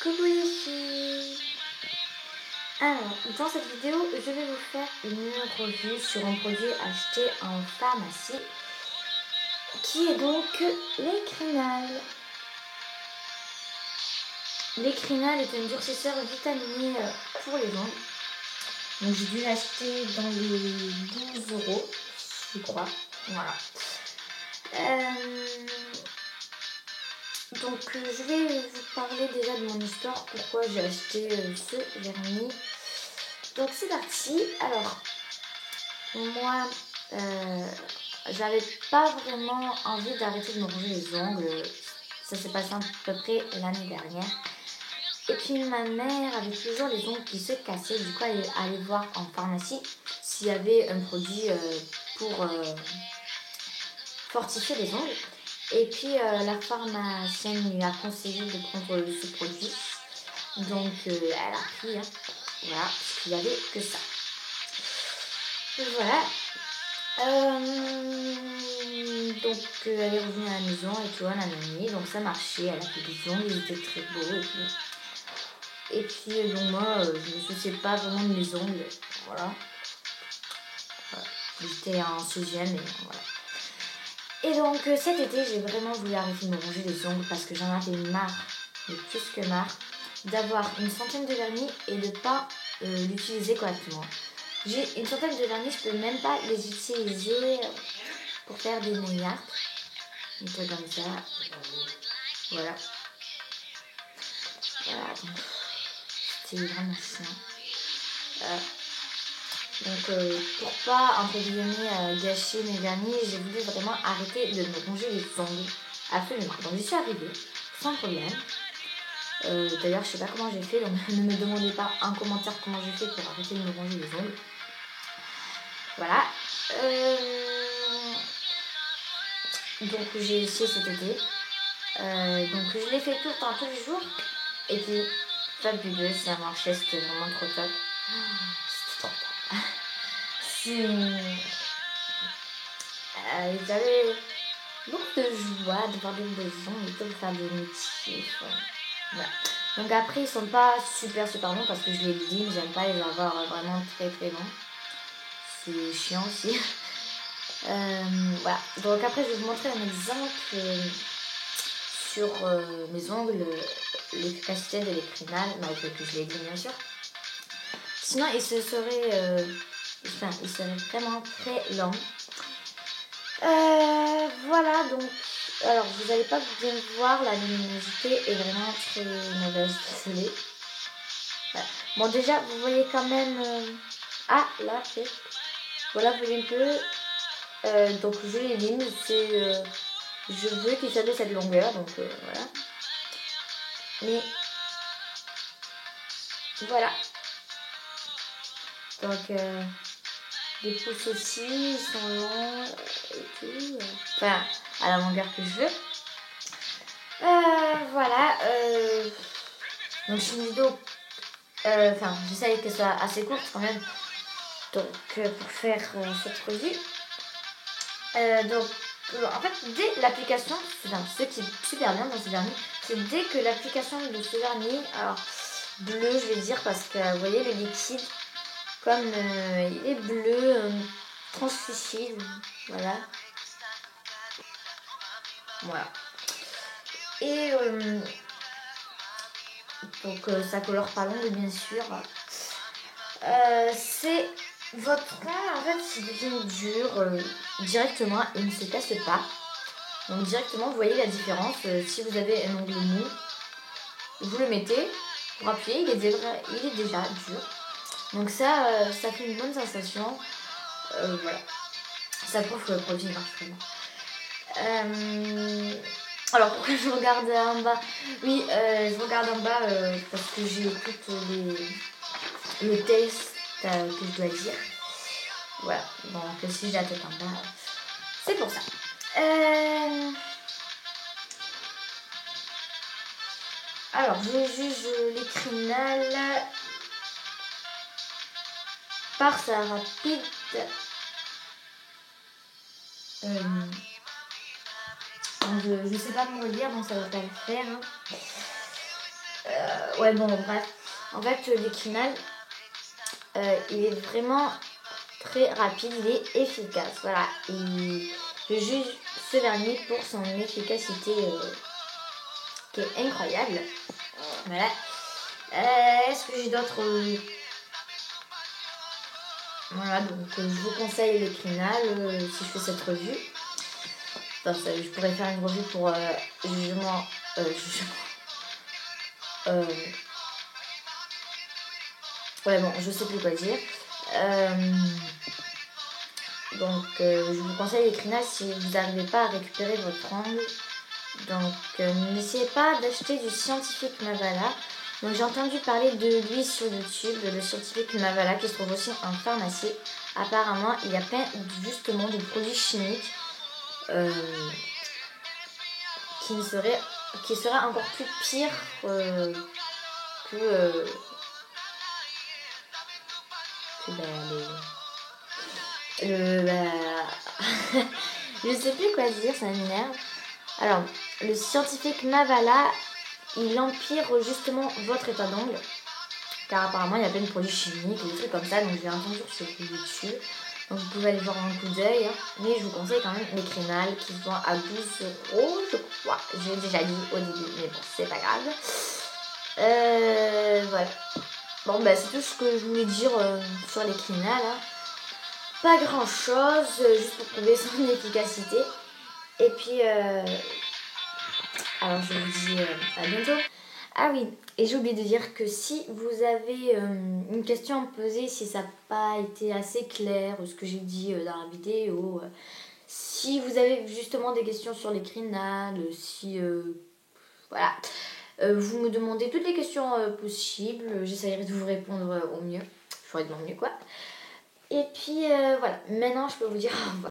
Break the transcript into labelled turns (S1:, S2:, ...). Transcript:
S1: Coucou les filles. Alors, dans cette vidéo, je vais vous faire une revue sur un produit acheté en pharmacie qui est donc l'Ecrinal. L'Ecrinal est un durcisseur vitaminé pour les ongles. Donc j'ai dû l'acheter dans les 12 €, je crois. Voilà. Donc je vais vous parler déjà de mon histoire, pourquoi j'ai acheté ce vernis. Donc c'est parti. Alors moi j'avais pas vraiment envie d'arrêter de me ronger les ongles. Ça s'est passé à peu près l'année dernière. Et puis ma mère avait toujours les ongles qui se cassaient. Du coup elle allait voir en pharmacie s'il y avait un produit pour fortifier les ongles. Et puis la pharmacienne lui a conseillé de prendre ce produit. Donc elle a pris, hein. Voilà, parce qu'il n'y avait que ça. Donc voilà. Donc elle est revenue à la maison et tout, nanani. Donc ça marchait, elle a fait des ongles, ils étaient très beaux et tout. Et puis donc moi je ne me souciais pas vraiment de mes ongles. Voilà. J'étais en 6e et voilà. Et donc cet été, j'ai vraiment voulu arrêter de me ronger les ongles parce que j'en avais marre, mais plus que marre, d'avoir une centaine de vernis et de ne pas l'utiliser correctement. J'ai une centaine de vernis, je peux même pas les utiliser pour faire des nail art. Un peu comme ça. Voilà. Voilà, donc c'était vraiment chiant. Donc pour pas entre guillemets gâcher mes vernis, j'ai voulu vraiment arrêter de me ronger les ongles. Absolument. Donc j'y suis arrivée sans problème. D'ailleurs je sais pas comment j'ai fait, donc ne me demandez pas en commentaire comment j'ai fait pour arrêter de me ronger les ongles. Voilà. Donc j'ai essayé cet été. Donc je l'ai fait tout le temps, tous les jours. Et puis fabuleux, ça marchait, c'était vraiment trop top. C'était trop top. J'avais beaucoup de joie de voir des ongles et tout, de faire des métiers. Voilà. Donc après ils sont pas super longs parce que je les dis, mais j'aime pas les avoir vraiment très longs. C'est chiant aussi. Voilà. Donc après je vais vous montrer un exemple sur mes ongles, l'efficacité de l'Ecrinal, malgré que je l'ai dit bien sûr. Sinon il serait vraiment très lent. Voilà, donc alors vous n'allez pas bien voir, la luminosité est vraiment très mauvaise, désolée. Voilà. Bon déjà vous voyez quand même ah là c'est voilà, vous voyez un peu donc je les ligne, c'est je veux qu'ils soient de cette longueur, donc voilà, mais voilà, donc les pouces aussi, ils sont longs et tout. Enfin, à la longueur que je veux. Voilà. Donc c'est une vidéo. Enfin, j'essaye qu'elle soit assez courte quand même. Donc pour faire cette revue. Donc en fait, dès l'application, ce qui est super bien dans ce vernis, c'est dès que l'application de ce vernis, alors bleu je vais dire parce que vous voyez le liquide, comme il est bleu, translucide, voilà. Voilà. Et donc ça colore pas l'ongle bien sûr. C'est votre ongle en fait qui devient dur directement et ne se casse pas. Donc directement vous voyez la différence. Si vous avez un ongle mou, vous le mettez, vous appuyez, il est déjà dur. Donc ça fait une bonne sensation. Voilà. Ça prouve que le produit marche vraiment. Alors pourquoi je regarde en bas? Oui, je regarde en bas parce que j'écoute le test que je dois dire. Voilà, donc si j'ai la tête en bas, c'est pour ça. Alors je juge l'Ecrinal par sa rapide je sais pas comment le dire, donc ça va pas le faire. Ouais, bon, bref. En fait, l'écrinal, il est vraiment très rapide, il est efficace. Voilà. Et je juge ce vernis pour son efficacité qui est incroyable. Voilà. Est-ce que j'ai d'autres. Voilà, donc je vous conseille l'écrinal si je fais cette revue. Enfin, je pourrais faire une revue pour jugement. Ouais, bon, je sais plus quoi dire. Donc, je vous conseille l'écrinal si vous n'arrivez pas à récupérer votre ongle. Donc, n'essayez pas d'acheter du Scientifique Mavala. Donc, j'ai entendu parler de lui sur YouTube, le Scientifique Mavala, qui se trouve aussi en pharmacie. Apparemment, il y a plein justement de produits chimiques qui seraient encore plus pires que je sais plus quoi dire, ça m'énerve. Alors, le Scientifique Mavala, il empire justement votre état d'ongle. Car apparemment, il y a plein de produits chimiques et des trucs comme ça. Donc, j'ai entendu sur YouTube. Donc, vous pouvez aller voir un coup d'œil. Mais je vous conseille quand même l'écrinal qui se vend à 12€, je crois. J'ai déjà dit au début, mais bon, c'est pas grave. Voilà. Bon, bah, c'est tout ce que je voulais dire sur l'écrinal. Hein. Pas grand chose, juste pour prouver son efficacité. Et puis, alors je vous dis à bientôt. Ah oui, et j'ai oublié de dire que si vous avez une question à me poser, si ça n'a pas été assez clair, ce que j'ai dit dans la vidéo, si vous avez justement des questions sur l'écrinal, si voilà, vous me demandez toutes les questions possibles, j'essaierai de vous répondre au mieux. Je ferai de mon mieux quoi. Et puis voilà, maintenant je peux vous dire au revoir.